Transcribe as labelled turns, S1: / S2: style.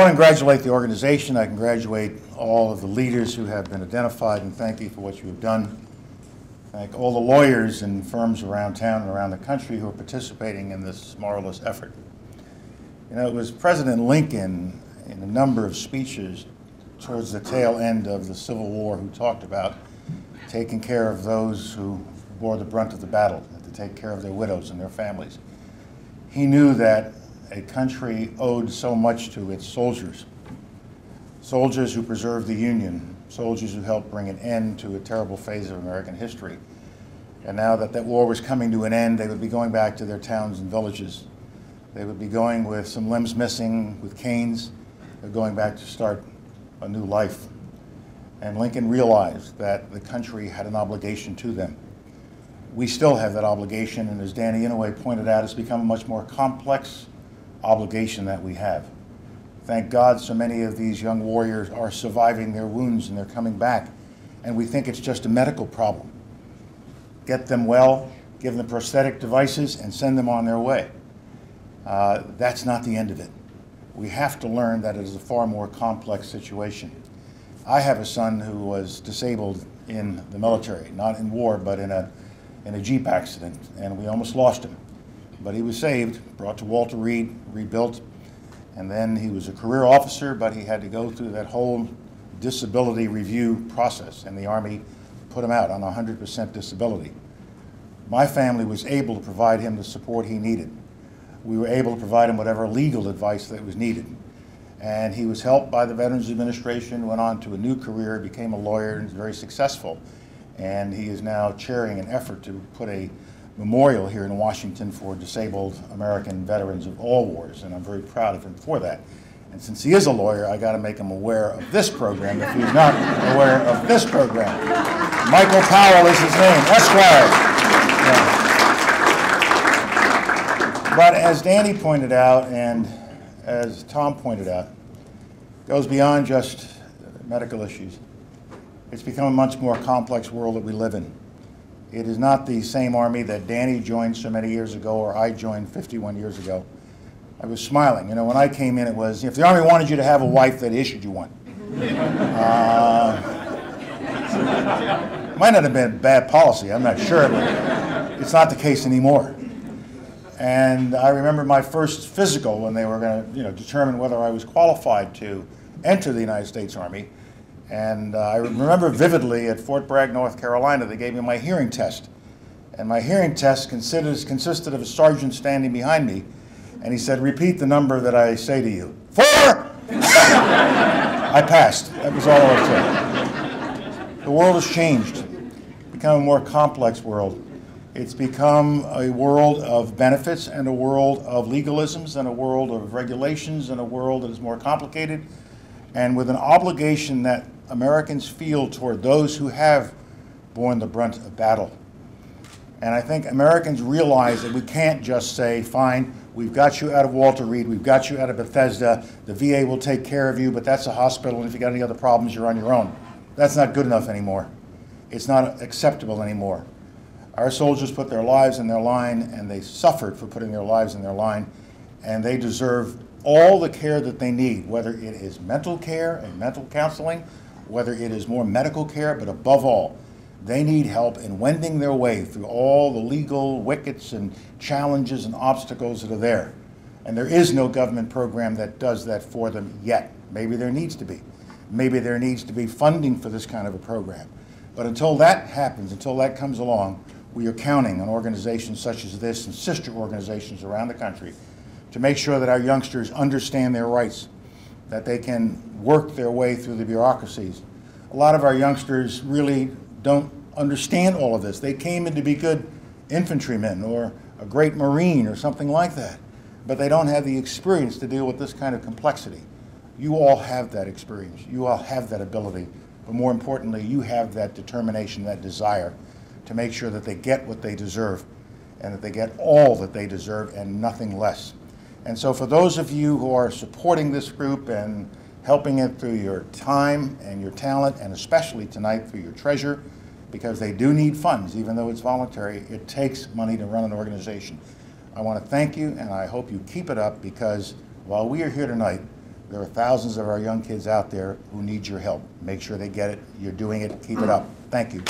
S1: I congratulate the organization. I congratulate all of the leaders who have been identified, and thank you for what you have done. Thank all the lawyers and firms around town and around the country who are participating in this marvelous effort. You know, it was President Lincoln in a number of speeches towards the tail end of the Civil War who talked about taking care of those who bore the brunt of the battle, and to take care of their widows and their families. He knew that a country owed so much to its soldiers, soldiers who preserved the Union, soldiers who helped bring an end to a terrible phase of American history. And now that that war was coming to an end, they would be going back to their towns and villages. They would be going with some limbs missing, with canes. They're going back to start a new life. And Lincoln realized that the country had an obligation to them. We still have that obligation, and as Danny Inouye pointed out, it's become a much more complex obligation that we have. Thank God so many of these young warriors are surviving their wounds and they're coming back, and we think it's just a medical problem. Get them well, give them prosthetic devices, and send them on their way. That's not the end of it. We have to learn that it is a far more complex situation. I have a son who was disabled in the military, not in war, but in a Jeep accident, and we almost lost him. But he was saved, brought to Walter Reed, rebuilt, and then he was a career officer, but he had to go through that whole disability review process, and the Army put him out on 100% disability. My family was able to provide him the support he needed. We were able to provide him whatever legal advice that was needed. And he was helped by the Veterans Administration, went on to a new career, became a lawyer, and is very successful. And he is now chairing an effort to put a memorial here in Washington for disabled American veterans of all wars, and I'm very proud of him for that. And since he is a lawyer, I got to make him aware of this program if he's not aware of this program. Michael Powell is his name, Esquire. Yeah. But as Danny pointed out, and as Tom pointed out, it goes beyond just medical issues. It's become a much more complex world that we live in. It is not the same Army that Danny joined so many years ago, or I joined 51 years ago. I was smiling. You know, when I came in, it was, if the Army wanted you to have a wife, they issued you one. Might not have been bad policy, I'm not sure, but it's not the case anymore. And I remember my first physical when they were going to, determine whether I was qualified to enter the United States Army. And I remember vividly at Fort Bragg, North Carolina, they gave me my hearing test. And my hearing test consisted of a sergeant standing behind me, and he said, "Repeat the number that I say to you." 4! I passed. That was all I said. The world has changed. It's become a more complex world. It's become a world of benefits and a world of legalisms and a world of regulations and a world that is more complicated, and with an obligation that Americans feel toward those who have borne the brunt of battle. And I think Americans realize that we can't just say, fine, we've got you out of Walter Reed, we've got you out of Bethesda, the VA will take care of you, but that's a hospital, and if you got any other problems, you're on your own. That's not good enough anymore. It's not acceptable anymore. Our soldiers put their lives in their line, and they suffered for putting their lives in their line, and they deserve all the care that they need, whether it is mental care and mental counseling, whether it is more medical care, but above all, they need help in wending their way through all the legal wickets and challenges and obstacles that are there. And there is no government program that does that for them yet. Maybe there needs to be. Maybe there needs to be funding for this kind of a program. But until that happens, until that comes along, we are counting on organizations such as this and sister organizations around the country to make sure that our youngsters understand their rights, that they can work their way through the bureaucracies. A lot of our youngsters really don't understand all of this. They came in to be good infantrymen or a great Marine or something like that, but they don't have the experience to deal with this kind of complexity. You all have that experience. You all have that ability, but more importantly, you have that determination, that desire to make sure that they get what they deserve and that they get all that they deserve and nothing less. And so for those of you who are supporting this group and helping it through your time and your talent, and especially tonight through your treasure, because they do need funds, even though it's voluntary, it takes money to run an organization. I want to thank you, and I hope you keep it up, because while we are here tonight, There are thousands of our young kids out there who need your help. Make sure they get it. You're doing it. Keep it up. Thank you.